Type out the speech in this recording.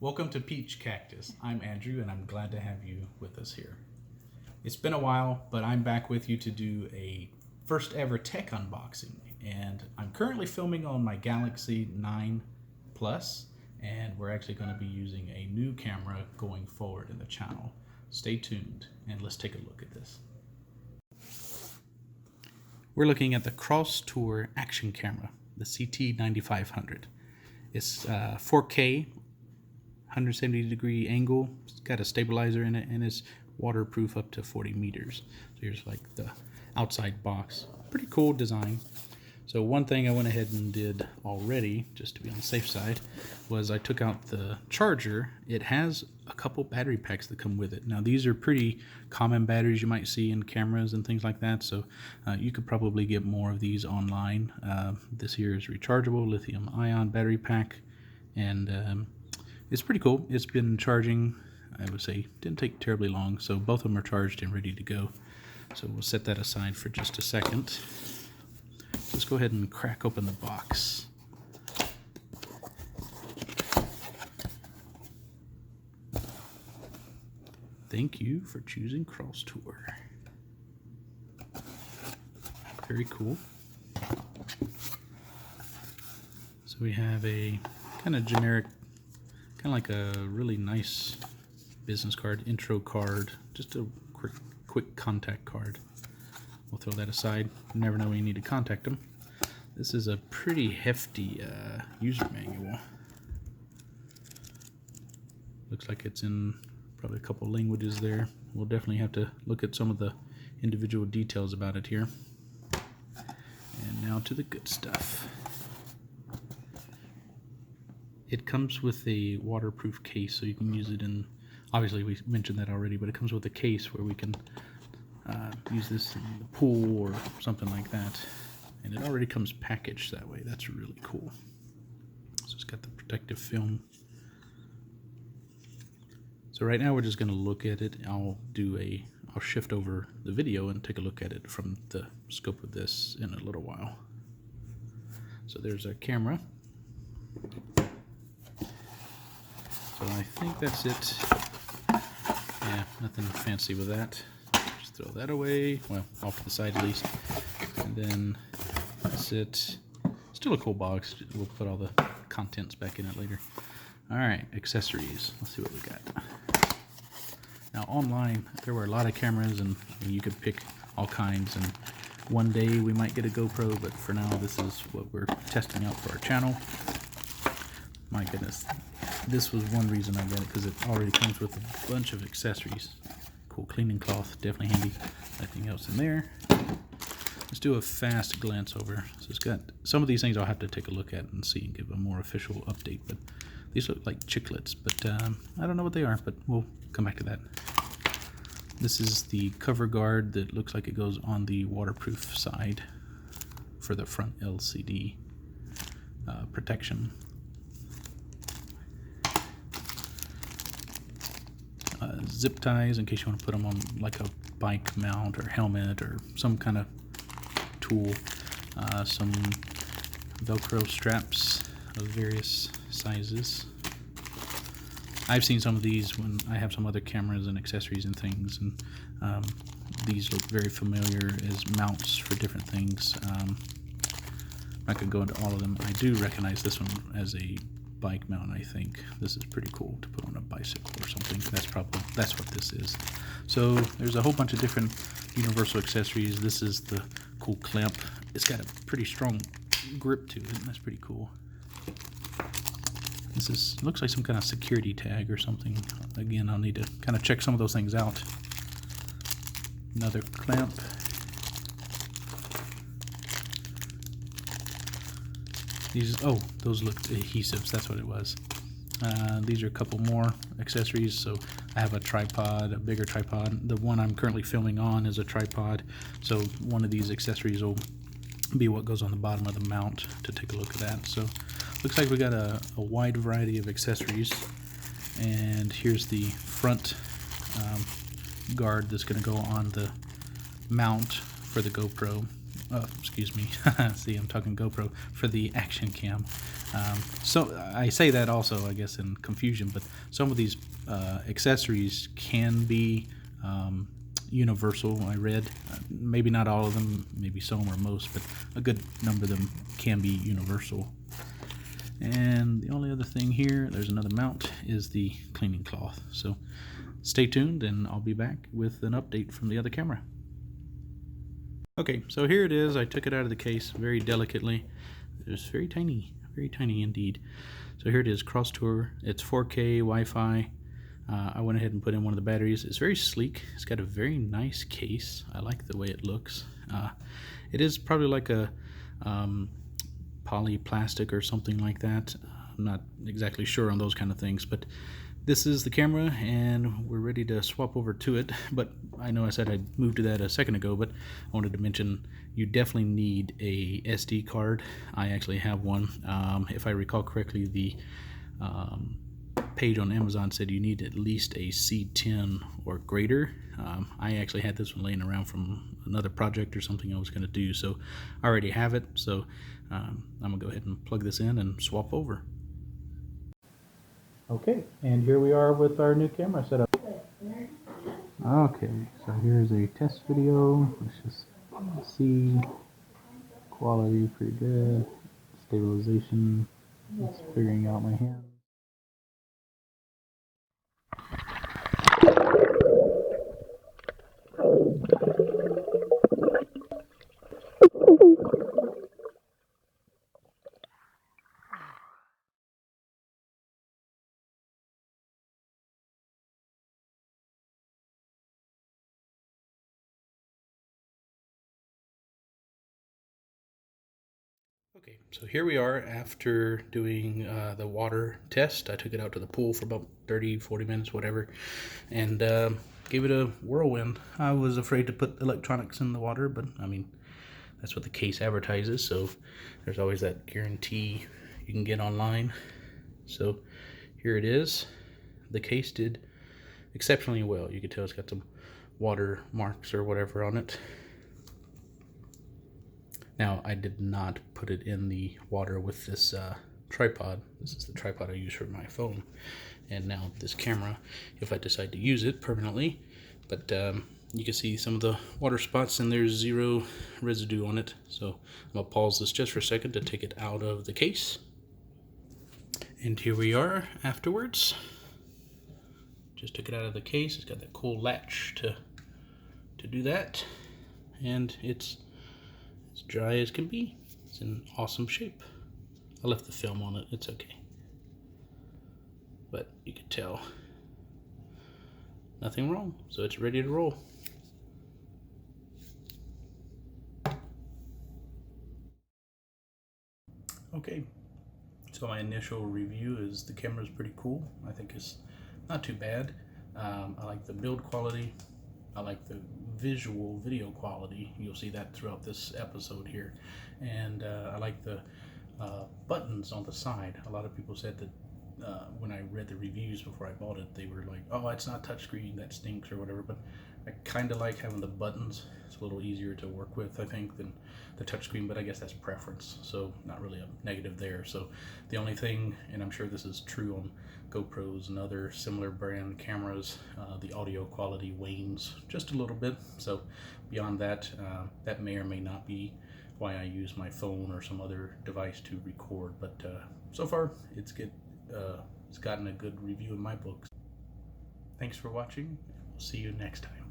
Welcome to Peach Cactus. I'm Andrew and I'm glad to have you with us here. It's been a while, but I'm back with you to do a first ever tech unboxing. And I'm currently filming on my Galaxy 9 Plus, and we're actually going to be using a new camera going forward in the channel. Stay tuned and let's take a look at this. We're looking at the Crosstour action camera, the CT9500. It's 4K, 170 degree angle. It's got a stabilizer in it and it's waterproof up to 40 meters. So here's like the outside box. Pretty cool design. So one thing I went ahead and did already, just to be on the safe side, was I took out the charger. It has a couple battery packs that come with it. Now these are pretty common batteries you might see in cameras and things like that, so you could probably get more of these online. This here is rechargeable lithium ion battery pack, and it's pretty cool. It's been charging, I would say, didn't take terribly long, so both of them are charged and ready to go. So we'll set that aside for just a second. Let's go ahead and crack open the box. Thank you for choosing Crosstour. Very cool. So we have a kind of generic, kind of like a really nice business card, intro card, just a quick contact card. We'll throw that aside. You never know when you need to contact them. This is a pretty hefty user manual. Looks like it's in probably a couple languages there. We'll definitely have to look at some of the individual details about it here. And now to the good stuff. It comes with a waterproof case, so you can use it in, obviously we mentioned that already, but it comes with a case where we can use this in the pool or something like that. And it already comes packaged that way. That's really cool. So it's got the protective film. So right now we're just going to look at it. I'll shift over the video and take a look at it from the scope of this in a little while. So there's our camera. So I think that's it. Yeah, nothing fancy with that. Just throw that away. Well, off to the side at least. And then that's it. Still a cool box. We'll put all the contents back in it later. Alright, accessories. Let's see what we got. Now online, there were a lot of cameras and you could pick all kinds, and one day we might get a GoPro, but for now this is what we're testing out for our channel. My goodness, this was one reason I got it, because it already comes with a bunch of accessories. Cool cleaning cloth, definitely handy. Nothing else in there. Let's do a fast glance over. So it's got some of these things I'll have to take a look at and see and give a more official update, but these look like chiclets, but I don't know what they are, but we'll come back to that. This is the cover guard that looks like it goes on the waterproof side for the front LCD protection. Zip ties in case you want to put them on like a bike mount or helmet or some kind of tool. Some Velcro straps of various sizes. I've seen some of these when I have some other cameras and accessories and things, and these look very familiar as mounts for different things. I'm not going to go into all of them. I do recognize this one as a bike mount. I think this is pretty cool to put on a bicycle or something. That's what this is. So there's a whole bunch of different universal accessories. This is the cool clamp. It's got a pretty strong grip to it, and that's pretty cool. This looks like some kind of security tag or something. Again, I'll need to kind of check some of those things out. Another clamp. Those look adhesives. That's what it was. These are a couple more accessories. So I have a tripod, a bigger tripod. The one I'm currently filming on is a tripod. So one of these accessories will be what goes on the bottom of the mount to take a look at that. So looks like we got a wide variety of accessories. And here's the front guard that's going to go on the mount for the GoPro. excuse me, see, I'm talking GoPro, for the action cam. So I say that also, I guess, in confusion, but some of these accessories can be universal. I read, maybe not all of them, maybe some or most, but a good number of them can be universal. And the only other thing here, there's another mount, is the cleaning cloth. So stay tuned and I'll be back with an update from the other camera. Okay, so here it is. I took it out of the case very delicately. It's very tiny indeed. So here it is, Crosstour. It's 4K Wi-Fi. I went ahead and put in one of the batteries. It's very sleek. It's got a very nice case. I like the way it looks. It is probably like a polyplastic or something like that. I'm not exactly sure on those kind of things, but this is the camera and we're ready to swap over to it. But I know I said I'd moved to that a second ago, but I wanted to mention you definitely need a SD card. I actually have one. If I recall correctly, the page on Amazon said you need at least a C10 or greater. I actually had this one laying around from another project or something I was going to do, so I already have it. So I'm gonna go ahead and plug this in and swap over. Okay, and here we are with our new camera setup. Okay, so here's a test video. Let's just see. Quality pretty good. Stabilization. It's figuring out my hand. Okay, so here we are after doing the water test. I took it out to the pool for about 30-40 minutes, whatever, and gave it a whirlwind. I was afraid to put electronics in the water, but I mean, that's what the case advertises, so there's always that guarantee you can get online. So here it is. The case did exceptionally well. You can tell it's got some water marks or whatever on it. Now, I did not put it in the water with this tripod. This is the tripod I use for my phone. And now this camera, if I decide to use it permanently. But you can see some of the water spots and there's zero residue on it. So I'm going to pause this just for a second to take it out of the case. And here we are afterwards. Just took it out of the case. It's got that cool latch to do that. And it's as dry as can be. It's in awesome shape. I left the film on it, it's okay. But you can tell nothing wrong, so it's ready to roll. Okay, so my initial review is the camera's pretty cool. I think it's not too bad. I like the build quality. I like the visual video quality. You'll see that throughout this episode here. And I like the buttons on the side. A lot of people said that when I read the reviews before I bought it, they were like, oh, it's not touchscreen, that stinks or whatever. But I kind of like having the buttons. It's a little easier to work with, I think, than the touchscreen, but I guess that's preference. So not really a negative there. So the only thing, and I'm sure this is true on GoPros and other similar brand cameras, the audio quality wanes just a little bit. So beyond that, that may or may not be why I use my phone or some other device to record. But so far, it's good. It's gotten a good review in my books. Thanks for watching. We'll see you next time.